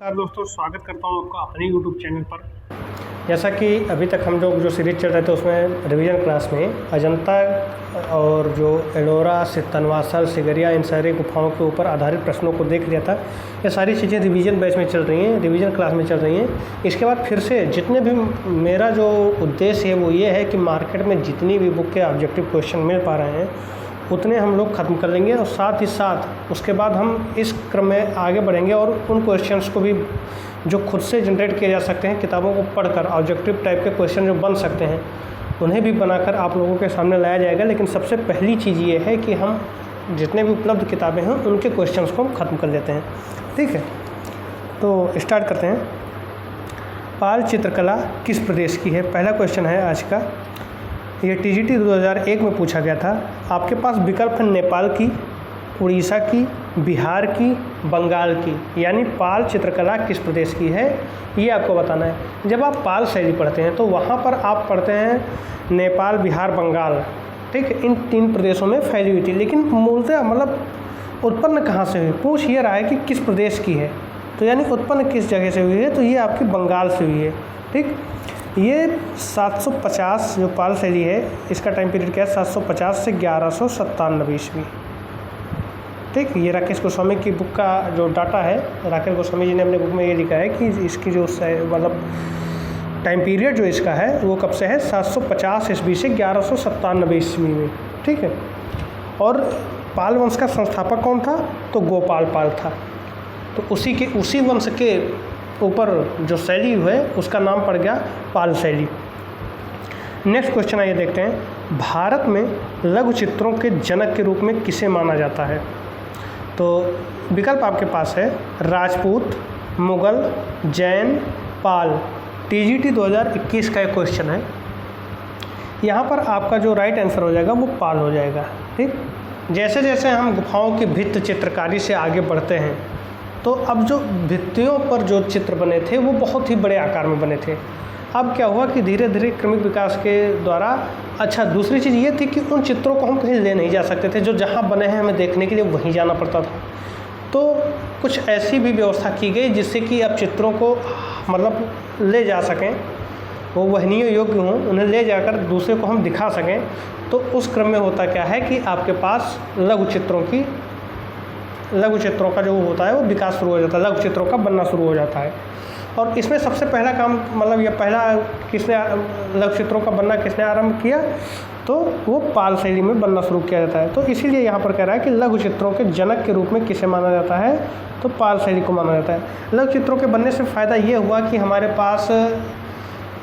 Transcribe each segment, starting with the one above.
नमस्कार दोस्तों, स्वागत करता हूँ आपका अपने यूट्यूब चैनल पर। जैसा कि अभी तक हम लोग जो सीरीज चल रहे थे उसमें रिवीजन क्लास में अजंता और जो एलोरा, तनवासल, सिगरिया, इन सारी गुफाओं के ऊपर आधारित प्रश्नों को देख लिया था। ये सारी चीज़ें रिवीजन बैच में चल रही हैं, रिवीजन क्लास में चल रही हैं। इसके बाद फिर से जितने भी मेरा जो उद्देश्य है वो ये है कि मार्केट में जितनी भी बुक के ऑब्जेक्टिव क्वेश्चन मिल पा रहे हैं उतने हम लोग ख़त्म कर लेंगे और साथ ही साथ उसके बाद हम इस क्रम में आगे बढ़ेंगे और उन क्वेश्चंस को भी जो खुद से जनरेट किए जा सकते हैं, किताबों को पढ़कर ऑब्जेक्टिव टाइप के क्वेश्चन जो बन सकते हैं उन्हें भी बनाकर आप लोगों के सामने लाया जाएगा। लेकिन सबसे पहली चीज़ ये है कि हम जितने भी उपलब्ध किताबें हैं उनके क्वेश्चंस को हम ख़त्म कर लेते हैं। ठीक है, तो स्टार्ट करते हैं। पाल चित्रकला किस प्रदेश की है? पहला क्वेश्चन है आज का। ये टीजीटी 2001 में पूछा गया था। आपके पास विकल्प है नेपाल की, उड़ीसा की, बिहार की, बंगाल की। यानी पाल चित्रकला किस प्रदेश की है ये आपको बताना है। जब आप पाल शैली पढ़ते हैं तो वहाँ पर आप पढ़ते हैं नेपाल, बिहार, बंगाल। ठीक है, इन 3 प्रदेशों में फैली हुई थी। लेकिन मूलतः मतलब उत्पन्न कहाँ से हुई? पूछ ये रहा है कि किस प्रदेश की है, तो यानी उत्पन्न किस जगह से हुई है, तो ये आपकी बंगाल से हुई है। ठीक, ये 750 जो पाल शैली है इसका टाइम पीरियड क्या है? 750 से 1197 ईस्वी। ठीक, ये राकेश गोस्वामी की बुक का जो डाटा है, राकेश गोस्वामी जी ने अपने बुक में ये लिखा है कि इसकी जो मतलब टाइम पीरियड जो इसका है वो कब से है? 750 ईस्वी से 1197 ईस्वी में। ठीक है, और पाल वंश का संस्थापक कौन था? तो गोपाल पाल था। तो उसी वंश के ऊपर जो शैली है उसका नाम पड़ गया पाल शैली। नेक्स्ट क्वेश्चन आइए देखते हैं। भारत में लघु चित्रों के जनक के रूप में किसे माना जाता है? तो विकल्प आपके पास है राजपूत, मुगल, जैन, पाल। टीजीटी 2021 का एक क्वेश्चन है। यहाँ पर आपका जो राइट आंसर हो जाएगा वो पाल हो जाएगा। ठीक, जैसे जैसे हम गुफाओं की भित्ति चित्रकारी से आगे बढ़ते हैं तो अब जो भित्तियों पर जो चित्र बने थे वो बहुत ही बड़े आकार में बने थे। अब क्या हुआ कि धीरे धीरे क्रमिक विकास के द्वारा दूसरी चीज़ ये थी कि उन चित्रों को हम कहीं ले नहीं जा सकते थे, जो जहाँ बने हैं हमें देखने के लिए वहीं जाना पड़ता था। तो कुछ ऐसी भी व्यवस्था की गई जिससे कि अब चित्रों को मतलब ले जा सकें, वो वहनीय योग्य हों, उन्हें ले जाकर दूसरे को हम दिखा सकें। तो उस क्रम में होता क्या है कि आपके पास लघु चित्रों का जो होता है वो विकास शुरू हो जाता है, लघु चित्रों का बनना शुरू हो जाता है। और इसमें सबसे पहला काम मतलब ये पहला लघु चित्रों का बनना किसने आरंभ किया? तो वो पाल शैली में बनना शुरू किया जाता है। तो इसीलिए यहाँ पर कह रहा है कि लघु चित्रों के जनक के रूप में किसे माना जाता है? तो पाल शैली को माना जाता है। लघु चित्रों के बनने से फ़ायदा ये हुआ कि हमारे पास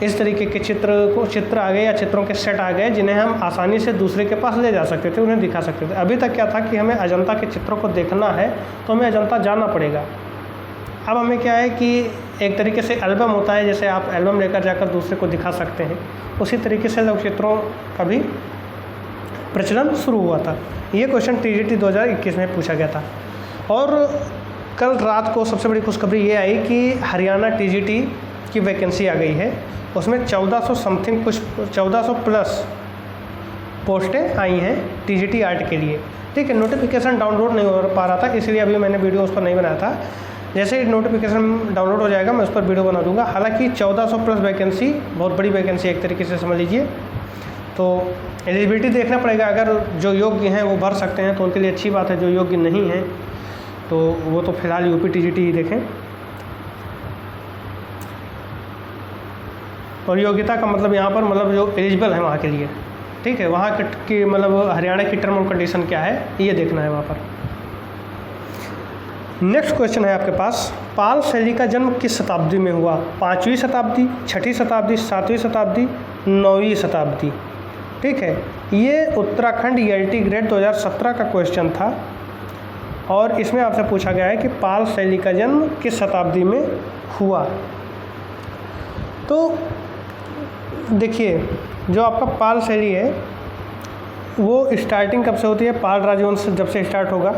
इस तरीके के चित्र आ गए या चित्रों के सेट आ गए जिन्हें हम आसानी से दूसरे के पास ले जा सकते थे, उन्हें दिखा सकते थे। अभी तक क्या था कि हमें अजंता के चित्रों को देखना है तो हमें अजंता जाना पड़ेगा। अब हमें क्या है कि एक तरीके से एल्बम होता है, जैसे आप एल्बम लेकर जाकर दूसरे को दिखा सकते हैं, उसी तरीके से लघु चित्रों का भी प्रचलन शुरू हुआ था। ये क्वेश्चन टीजीटी 2021 में पूछा गया था। और कल रात को सबसे बड़ी खुशखबरी ये आई कि हरियाणा टीजीटी की वैकेंसी आ गई है। उसमें 1400 समथिंग कुछ 1400 प्लस पोस्टें आई हैं टीजीटी आर्ट के लिए। ठीक है, नोटिफिकेशन डाउनलोड नहीं हो पा रहा था, इसलिए अभी मैंने वीडियो उस पर नहीं बनाया था। जैसे ही नोटिफिकेशन डाउनलोड हो जाएगा मैं उस पर वीडियो बना दूंगा। हालांकि 1400 प्लस वैकेंसी बहुत बड़ी वैकेंसी एक तरीके से समझ लीजिए। तो एलिजिबिलिटी देखना पड़ेगा, अगर जो योग्य हैं वो भर सकते हैं तो उनके लिए अच्छी बात है, जो योग्य नहीं हैं तो वो तो फिलहाल यूपी टीजीटी ही देखें। और योग्यता का मतलब यहाँ पर मतलब जो एलिजिबल है वहाँ के लिए। ठीक है, वहाँ की मतलब हरियाणा की टर्म एंड कंडीशन क्या है ये देखना है वहाँ पर। नेक्स्ट क्वेश्चन है आपके पास। पाल शैली का जन्म किस शताब्दी में हुआ? 5वीं शताब्दी, 6ठी शताब्दी, 7वीं शताब्दी, 9वीं शताब्दी। ठीक है, ये उत्तराखंड ELT ग्रेड 2017 का क्वेश्चन था और इसमें आपसे पूछा गया है कि पाल शैली का जन्म किस शताब्दी में हुआ। तो देखिए, जो आपका पाल शैली है वो स्टार्टिंग कब से होती है? पाल राजवंश जब से स्टार्ट होगा।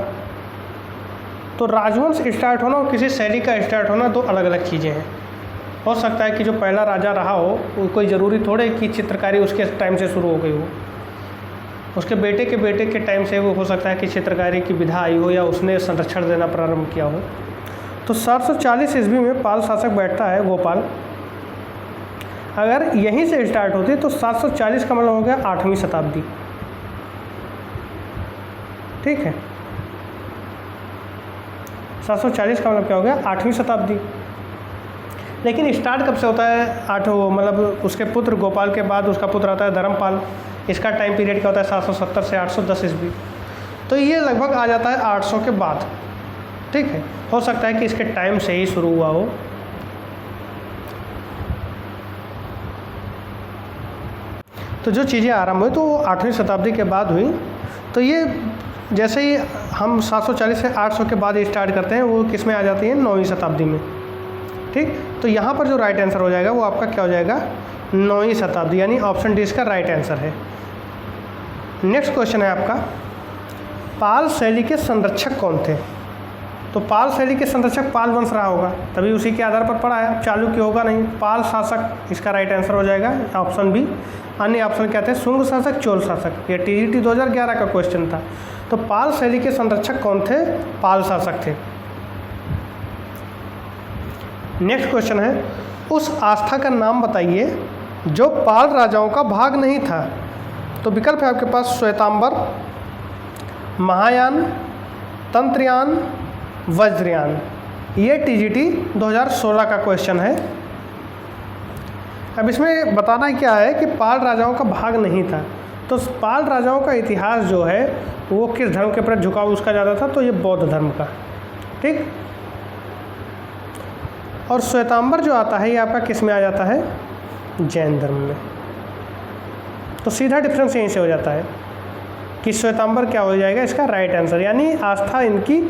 तो राजवंश स्टार्ट होना और किसी शैली का स्टार्ट होना दो अलग अलग चीज़ें हैं। हो सकता है कि जो पहला राजा रहा हो वो कोई ज़रूरी थोड़े कि चित्रकारी उसके टाइम से शुरू हो गई हो, उसके बेटे के टाइम से वो हो सकता है कि चित्रकारी की विधा आई हो या उसने संरक्षण देना प्रारंभ किया हो। तो 740 ईस्वी में पाल शासक बैठता है गोपाल, अगर यहीं से स्टार्ट होती तो 740 का मतलब हो गया 8वीं शताब्दी। ठीक है, 740 का मतलब क्या हो गया 8वीं शताब्दी। लेकिन स्टार्ट कब से होता है, 8 मतलब उसके पुत्र गोपाल के बाद उसका पुत्र आता है धर्मपाल, इसका टाइम पीरियड क्या होता है 770 से 810 ईस्वी, तो ये लगभग आ जाता है 800 के बाद। ठीक है, हो सकता है कि इसके टाइम से ही शुरू हुआ हो। तो जो चीज़ें आरंभ हुई तो वो 8वीं शताब्दी के बाद हुई। तो ये जैसे ही हम 740 से 800 के बाद स्टार्ट करते हैं वो किस में आ जाती है 9वीं शताब्दी में। ठीक, तो यहाँ पर जो राइट आंसर हो जाएगा वो आपका क्या हो जाएगा 9वीं शताब्दी, यानी ऑप्शन डी इसका राइट आंसर है। नेक्स्ट क्वेश्चन है आपका, पाल शैली के संरक्षक कौन थे? तो पाल शैली के संरक्षक पाल वंश रहा होगा, तभी उसी के आधार पर पढ़ा है, चालुक्य होगा नहीं। पाल शासक इसका राइट आंसर हो जाएगा ऑप्शन बी। अन्य ऑप्शन क्या थे, शुंग शासक, चोल शासक। ये टीजीटी 2011 का क्वेश्चन था। तो पाल शैली के संरक्षक कौन थे? पाल शासक थे। नेक्स्ट क्वेश्चन है, उस आस्था का नाम बताइए जो पाल राजाओं का भाग नहीं था। तो विकल्प है आपके पास श्वेतांबर, महायान, तंत्रयान, वज्रयान। ये टीजीटी 2016 का क्वेश्चन है। अब इसमें बताना क्या है कि पाल राजाओं का भाग नहीं था। तो पाल राजाओं का इतिहास जो है वो किस धर्म के प्रति झुकाव उसका ज़्यादा था, तो ये बौद्ध धर्म का। ठीक, और श्वेतांबर जो आता है ये आपका किस में आ जाता है, जैन धर्म में। तो सीधा डिफरेंस यहीं से हो जाता है कि श्वेतांबर क्या हो जाएगा इसका राइट आंसर, यानी आस्था इनकी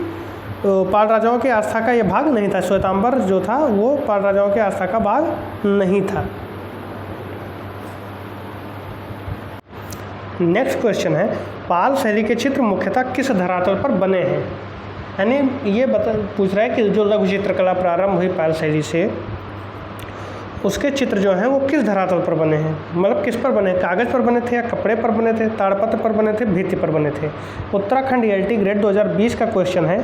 पाल राजाओं की आस्था का ये भाग नहीं था। श्वेतांबर जो था वो पाल राजाओं की आस्था का भाग नहीं था। नेक्स्ट क्वेश्चन है, पाल शैली के चित्र मुख्यतः किस धरातल पर बने हैं? यानी ये पूछ रहा है कि जो लघु चित्रकला प्रारंभ हुई पाल शैली से, उसके चित्र जो हैं वो किस धरातल पर बने हैं, मतलब किस पर बने, कागज़ पर बने थे या कपड़े पर बने थे, ताड़पत्र पर बने थे, भित्ति पर बने थे। उत्तराखंड ELT ग्रेड 2020 का क्वेश्चन है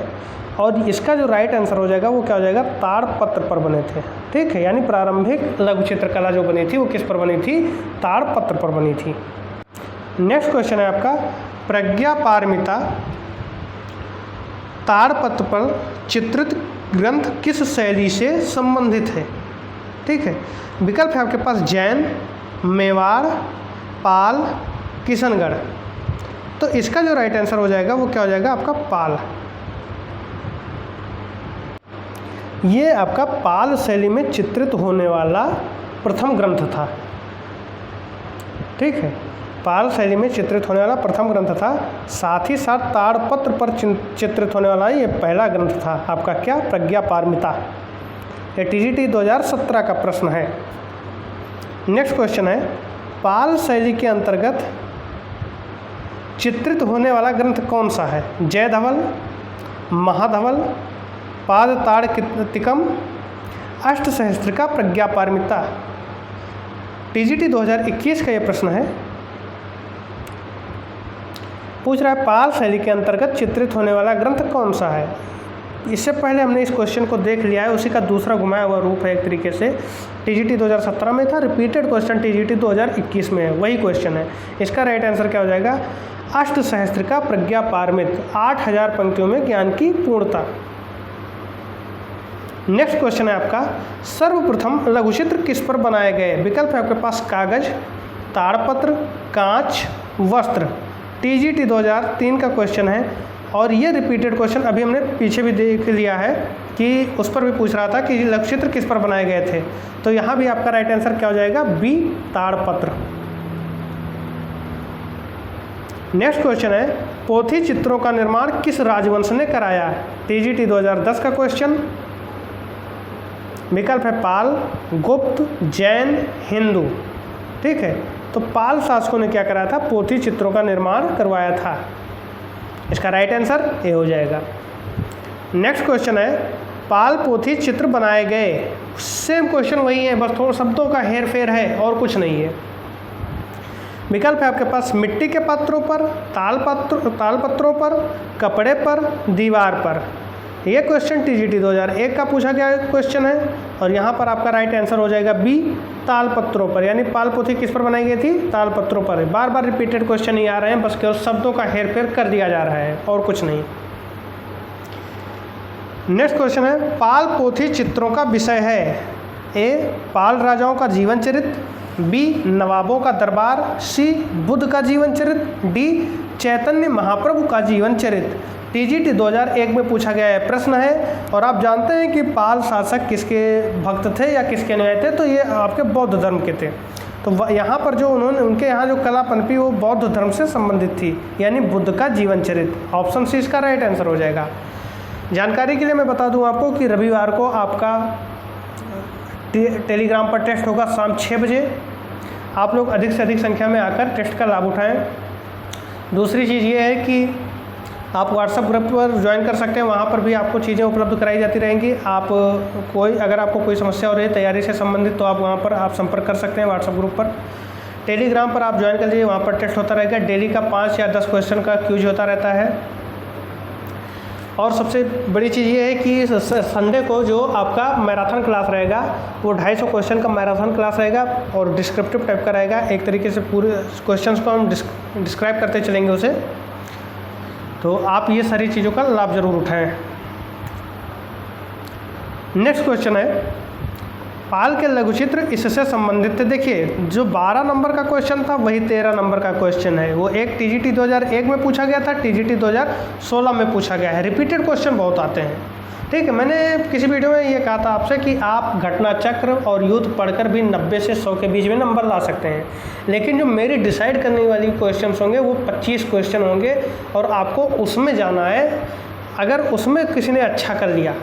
और इसका जो राइट आंसर हो जाएगा वो क्या हो जाएगा, ताड़पत्र पर बने थे। ठीक है, यानी प्रारंभिक लघु चित्रकला जो बनी थी वो किस पर बनी थी, ताड़पत्र पर बनी थी। नेक्स्ट क्वेश्चन है आपका, प्रज्ञा पारमिता ताड़पत्र पर चित्रित ग्रंथ किस शैली से संबंधित है? ठीक है, विकल्प है आपके पास जैन, मेवाड़, पाल, किशनगढ़। तो इसका जो राइट आंसर हो जाएगा वो क्या हो जाएगा आपका पाल। ये आपका पाल शैली में चित्रित होने वाला प्रथम ग्रंथ था। ठीक है, पाल शैली में चित्रित होने वाला प्रथम ग्रंथ था, साथ ही साथ ताड़पत्र पर चित्रित होने वाला ये पहला ग्रंथ था आपका क्या, प्रज्ञा पारमिता। ये टीजीटी 2017 का प्रश्न है। नेक्स्ट क्वेश्चन है, पाल शैली के अंतर्गत चित्रित होने वाला ग्रंथ कौन सा है? जयधवल, महाधवल, पादताड़तिकम, अष्टसहस्त्रिका, प्रज्ञा पारमिता। टीजीटी 2021 का ये प्रश्न है। पूछ रहा है पाल शैली के अंतर्गत चित्रित होने वाला ग्रंथ कौन सा है। इससे पहले हमने इस क्वेश्चन को देख लिया है, उसी का दूसरा घुमाया हुआ रूप है एक तरीके से। टीजीटी 2017 में था, रिपीटेड क्वेश्चन टीजीटी 2021 में है, वही क्वेश्चन है। इसका राइट आंसर क्या हो जाएगा, अष्टसहस्त्रिका प्रज्ञा पारमित, 8000 पंक्तियों में ज्ञान की पूर्णता। नेक्स्ट क्वेश्चन है आपका, सर्वप्रथम लघुचित्र किस पर बनाए गए? विकल्प है आपके पास कागज, ताड़पत्र, कांच, वस्त्र। टीजीटी 2003 का क्वेश्चन है और ये रिपीटेड क्वेश्चन अभी हमने पीछे भी देख लिया है कि उस पर भी पूछ रहा था कि लघुचित्र किस पर बनाए गए थे। तो यहाँ भी आपका राइट आंसर क्या हो जाएगा, बी, ताड़पत्र। नेक्स्ट क्वेश्चन है, पोथी चित्रों का निर्माण किस राजवंश ने कराया? टीजीटी 2010 का क्वेश्चन। विकल्प है पाल, गुप्त, जैन, हिंदू। ठीक है, तो पाल शासकों ने क्या कराया था, पोथी चित्रों का निर्माण करवाया था। इसका राइट आंसर ए हो जाएगा। नेक्स्ट क्वेश्चन है, पाल पोथी चित्र बनाए गए। सेम क्वेश्चन वही है, बस थोड़ा शब्दों का हेर फेर है और कुछ नहीं है। विकल्प है आपके पास मिट्टी के पात्रों पर, तालपत्रों पर, कपड़े पर, दीवार पर। ये क्वेश्चन टीजीटी 2001 का पूछा गया क्वेश्चन है और यहाँ पर आपका राइट आंसर हो जाएगा बी, तालपत्रों पर, यानी पालपोथी किस पर बनाई गई थी? तालपत्रों पर। बार बार रिपीटेड क्वेश्चन ही आ रहे हैं, बस केवल शब्दों का हेरफेर कर दिया जा रहा है और कुछ नहीं। नेक्स्ट क्वेश्चन है, पाल पोथी चित्रों का विषय है? ए, पाल राजाओं का जीवन चरित्र, बी, नवाबों का दरबार, सी, बुद्ध का जीवन चरित्र, डी, चैतन्य महाप्रभु का जीवन चरित्र। टीजीटी 2001 में पूछा गया है प्रश्न है और आप जानते हैं कि पाल शासक किसके भक्त थे या किसके अनुयायी थे? तो ये आपके बौद्ध धर्म के थे। तो यहाँ पर जो उनके यहाँ जो कला पनपी वो बौद्ध धर्म से संबंधित थी, यानी बुद्ध का जीवन चरित्र। ऑप्शन सी इसका राइट आंसर हो जाएगा। जानकारी के लिए मैं बता दूं आपको कि रविवार को आपका टेलीग्राम पर टेस्ट होगा शाम 6 बजे। आप लोग अधिक से अधिक संख्या में आकर टेस्ट का लाभ उठाएं। दूसरी चीज़ ये है कि आप व्हाट्सएप ग्रुप पर ज्वाइन कर सकते हैं, वहाँ पर भी आपको चीज़ें उपलब्ध कराई जाती रहेंगी। आप अगर आपको कोई समस्या हो रही है तैयारी से संबंधित, तो आप वहाँ पर आप संपर्क कर सकते हैं व्हाट्सएप ग्रुप पर। टेलीग्राम पर आप ज्वाइन कर लीजिए, वहाँ पर टेस्ट होता रहेगा। डेली का 5 या 10 क्वेश्चन का क्यूज होता रहता है। और सबसे बड़ी चीज़ ये है कि संडे को जो आपका मैराथन क्लास रहेगा वो 250 क्वेश्चन का मैराथन क्लास रहेगा और डिस्क्रिप्टिव टाइप का रहेगा। एक तरीके से पूरे क्वेश्चंस को हम डिस्क्राइब करते चलेंगे उसे, तो आप ये सारी चीज़ों का लाभ ज़रूर उठाएं। नेक्स्ट क्वेश्चन है, पाल के लघुचित्र इससे संबंधित थे। देखिए जो 12 नंबर का क्वेश्चन था वही 13 नंबर का क्वेश्चन है। वो एक टीजीटी 2001 में पूछा गया था, टीजीटी 2016 में पूछा गया है। रिपीटेड क्वेश्चन बहुत आते हैं, ठीक है। मैंने किसी वीडियो में ये कहा था आपसे कि आप घटना चक्र और युद्ध पढ़कर भी 90 से 100 के बीच में नंबर ला सकते हैं, लेकिन जो मेरी डिसाइड करने वाली क्वेश्चन होंगे वो 25 क्वेश्चन होंगे और आपको उसमें जाना है। अगर उसमें किसी ने अच्छा कर लिया,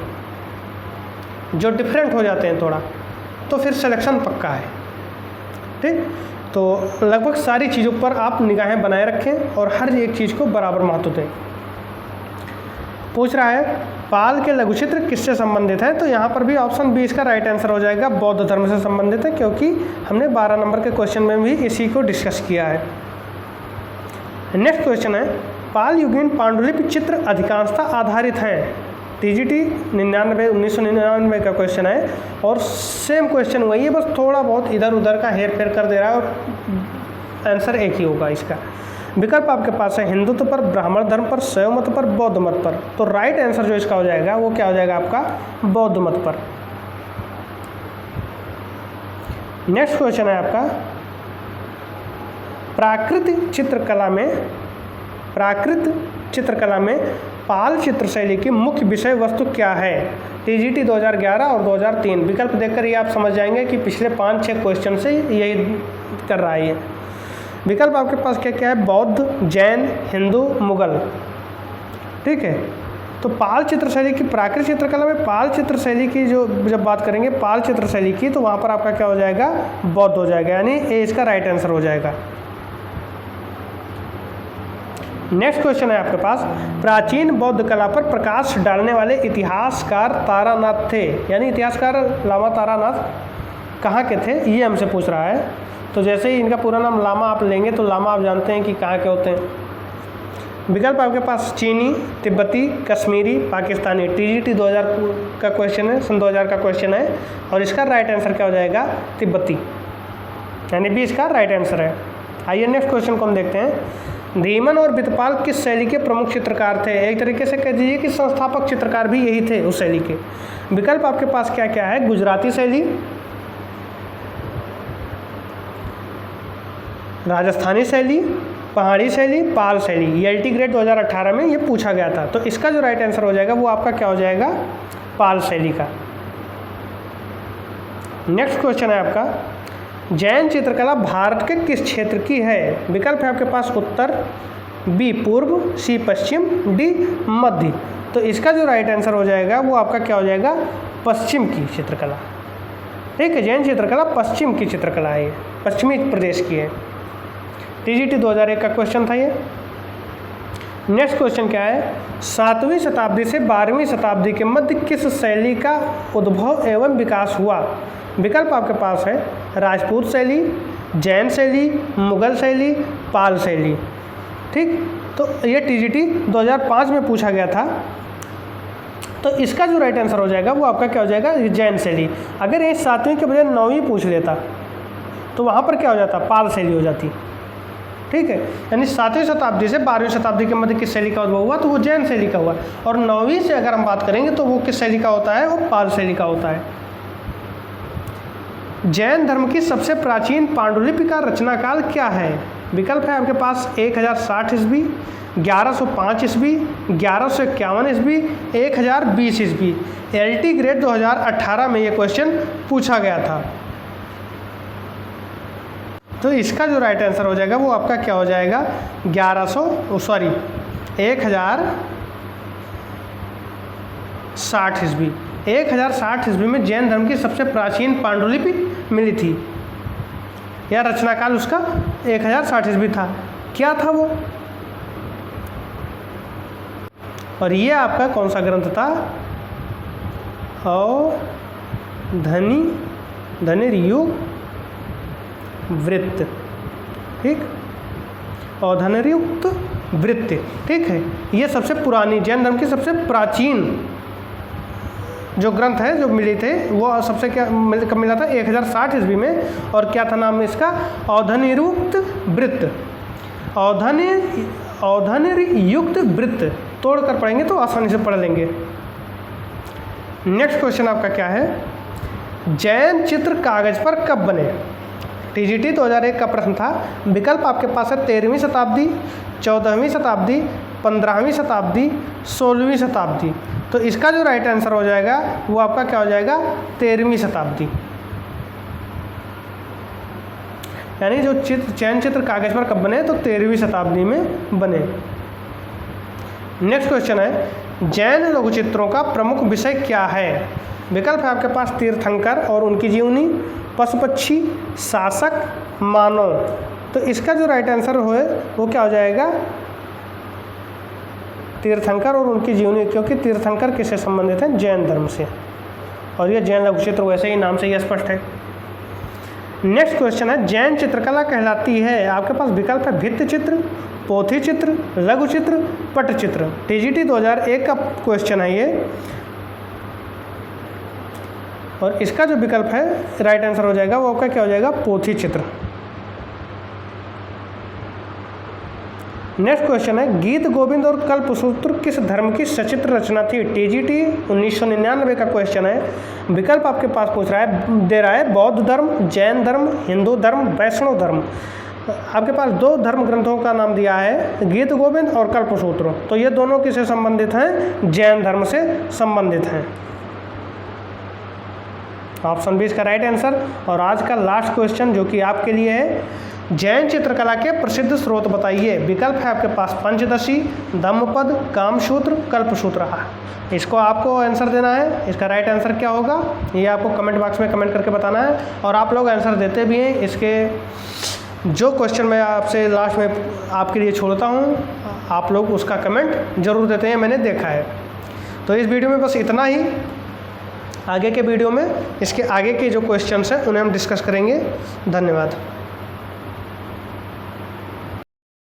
जो डिफरेंट हो जाते हैं थोड़ा, तो फिर सिलेक्शन पक्का है, ठीक। तो लगभग सारी चीज़ों पर आप निगाहें बनाए रखें और हर एक चीज़ को बराबर महत्व दें। पूछ रहा है पाल के लघुचित्र किससे संबंधित है? तो यहाँ पर भी ऑप्शन बी इसका राइट आंसर हो जाएगा, बौद्ध धर्म से संबंधित है, क्योंकि हमने 12 नंबर के क्वेश्चन में भी इसी को डिस्कस किया है। नेक्स्ट क्वेश्चन है, पाल युगीन पांडुलिपि चित्र अधिकांशतः आधारित हैं। टीजीटी 1999 का क्वेश्चन है और सेम क्वेश्चन वही है, बस थोड़ा बहुत इधर उधर का हेर फेर कर दे रहा है और आंसर एक ही होगा इसका। विकल्प आपके पास है हिंदुत्व पर, ब्राह्मण धर्म पर, शैव मत पर, बौद्ध मत पर। तो राइट आंसर जो इसका हो जाएगा वो क्या हो जाएगा आपका? बौद्ध मत पर। नेक्स्ट क्वेश्चन है आपका, प्राकृत चित्रकला में पाल चित्र शैली की मुख्य विषय वस्तु क्या है? टीजीटी 2011 और 2003। विकल्प देखकर ये आप समझ जाएंगे कि पिछले 5-6 क्वेश्चन से यही कर रहा है ये। विकल्प आपके पास क्या क्या है? बौद्ध, जैन, हिंदू, मुगल, ठीक है। तो पाल चित्र शैली की, प्राकृत चित्रकला में पाल चित्र शैली की जब बात करेंगे पाल चित्र शैली की, तो वहाँ पर आपका क्या हो जाएगा? बौद्ध हो जाएगा, यानी ए इसका राइट आंसर हो जाएगा। नेक्स्ट क्वेश्चन है आपके पास, प्राचीन बौद्ध कला पर प्रकाश डालने वाले इतिहासकार तारानाथ थे, यानी इतिहासकार लामा तारानाथ कहाँ के थे ये हमसे पूछ रहा है। तो जैसे ही इनका पूरा नाम लामा आप लेंगे तो लामा आप जानते हैं कि कहाँ के होते हैं। विकल्प आपके पास चीनी, तिब्बती, कश्मीरी, पाकिस्तानी। टीजीटी 2000 का क्वेश्चन है, सन 2000 का क्वेश्चन है और इसका राइट आंसर क्या हो जाएगा? तिब्बती, यानी भी इसका राइट आंसर है। आइए नेक्स्ट क्वेश्चन को हम देखते हैं। धीमन और बितपाल किस शैली के प्रमुख चित्रकार थे? एक तरीके से कह दीजिए कि संस्थापक चित्रकार भी यही थे उस शैली के। विकल्प आपके पास क्या क्या है? गुजराती शैली, राजस्थानी शैली, पहाड़ी शैली, पाल शैली। एलटी ग्रेड 2018 में ये पूछा गया था, तो इसका जो राइट आंसर हो जाएगा वो आपका क्या हो जाएगा? पाल शैली का। नेक्स्ट क्वेश्चन है आपका, जैन चित्रकला भारत के किस क्षेत्र की है? विकल्प है आपके पास उत्तर, बी पूर्व, सी पश्चिम, डी मध्य। तो इसका जो राइट आंसर हो जाएगा वो आपका क्या हो जाएगा? पश्चिम की चित्रकला, ठीक है। जैन चित्रकला पश्चिम की चित्रकला है, ये पश्चिमी प्रदेश की है। टीजीटी 2001 का क्वेश्चन था ये। नेक्स्ट क्वेश्चन क्या है? 7वीं शताब्दी से 12वीं शताब्दी के मध्य किस शैली का उद्भव एवं विकास हुआ? विकल्प आपके पास है राजपूत शैली, जैन शैली, मुगल शैली, पाल शैली, ठीक। तो ये टीजीटी 2005 में पूछा गया था। तो इसका जो राइट आंसर हो जाएगा वो आपका क्या हो जाएगा, जैन शैली। अगर ये 7वीं के बजाय 9वीं पूछ लेता तो वहाँ पर क्या हो जाता, पाल शैली हो जाती। ठीक है, यानी 7वीं शताब्दी से 12वीं शताब्दी के मध्य किस शैली का उद्भव हुआ, तो वो जैन शैली का हुआ। और 9वीं से अगर हम बात करेंगे तो वो किस शैली का होता है, वो पाल शैली का होता है। जैन धर्म की सबसे प्राचीन पांडुलिपि का रचना काल क्या है? विकल्प है आपके पास 1060 ईस्वी, 1105 ईस्वी, 1151 ईस्वी, 1020 ईस्वी। LT ग्रेड 2018 में ये क्वेश्चन पूछा गया था। तो इसका जो राइट आंसर हो जाएगा वो आपका क्या हो जाएगा, 1060 ईस्वी। 1060 ईस्वी में जैन धर्म की सबसे प्राचीन पांडुलिपि मिली थी, या रचना काल उसका 1060 ईस्वी था। क्या था वो, और ये आपका कौन सा ग्रंथ था, धनुर्युक्त वृत्त। ठीक, धनुर्युक्त वृत्त। ठीक है, ये सबसे पुरानी जैन धर्म की सबसे प्राचीन जो ग्रंथ है जो मिले थे, वो सबसे कब मिला था, 1060 ईस्वी में। और क्या था नाम इसका, धनुर्युक्त वृत्त। धनुर्युक्त वृत्त तोड़ कर पढ़ेंगे तो आसानी से पढ़ लेंगे। नेक्स्ट क्वेश्चन आपका क्या है, जैन चित्र कागज पर कब बने? TGT 2001 का प्रश्न था। विकल्प आपके पास है 13वीं शताब्दी, 14वीं शताब्दी, 15वीं शताब्दी, 16वीं शताब्दी। तो इसका जो राइट आंसर हो जाएगा वो आपका क्या हो जाएगा, 13वीं शताब्दी। यानी जो जैन चित्र कागज पर कब बने, तो 13वीं शताब्दी में बने। नेक्स्ट क्वेश्चन है, जैन लघु चित्रों का प्रमुख विषय क्या है? विकल्प है आपके पास तीर्थंकर और उनकी जीवनी, पशु पक्षी, शासक, मानव। तो इसका जो राइट आंसर हो वो क्या हो जाएगा, तीर्थंकर और उनकी जीवनी, क्योंकि तीर्थंकर किससे संबंधित हैं, जैन धर्म से। और ये जैन लघु चित्र वैसे ही नाम से ही स्पष्ट है। नेक्स्ट क्वेश्चन है, जैन चित्रकला कहलाती है? आपके पास विकल्प है भित्ति चित्र, पोथी चित्र, लघु चित्र, पट चित्र। TGT 2001 का क्वेश्चन है ये, और इसका जो विकल्प है राइट आंसर हो जाएगा वो आपका क्या हो जाएगा, पोथी चित्र। नेक्स्ट क्वेश्चन है, गीत गोविंद और कल्पसूत्र किस धर्म की सचित्र रचना थी? TGT 1999 का क्वेश्चन है। विकल्प आपके पास दे रहा है बौद्ध धर्म, जैन धर्म, हिंदू धर्म, वैष्णव धर्म। आपके पास 2 धर्म ग्रंथों का नाम दिया है, गीत गोविंद और कल्पसूत्र। तो ये दोनों किससे संबंधित हैं, जैन धर्म से संबंधित हैं। ऑप्शन बी इसका राइट आंसर। और आज का लास्ट क्वेश्चन जो कि आपके लिए है, जैन चित्रकला के प्रसिद्ध स्रोत बताइए। विकल्प है आपके पास पंचदशी, धम्मपद, कामसूत्र, कल्पसूत्र। इसको आपको आंसर देना है। इसका राइट आंसर क्या होगा ये आपको कमेंट बॉक्स में कमेंट करके बताना है, और आप लोग आंसर देते भी हैं। इसके जो क्वेश्चन मैं आपसे लास्ट में आपके लिए छोड़ता हूँ, आप लोग उसका कमेंट जरूर देते हैं, मैंने देखा है। तो इस वीडियो में बस इतना ही। आगे के वीडियो में इसके आगे के जो क्वेश्चंस हैं उन्हें हम डिस्कस करेंगे। धन्यवाद।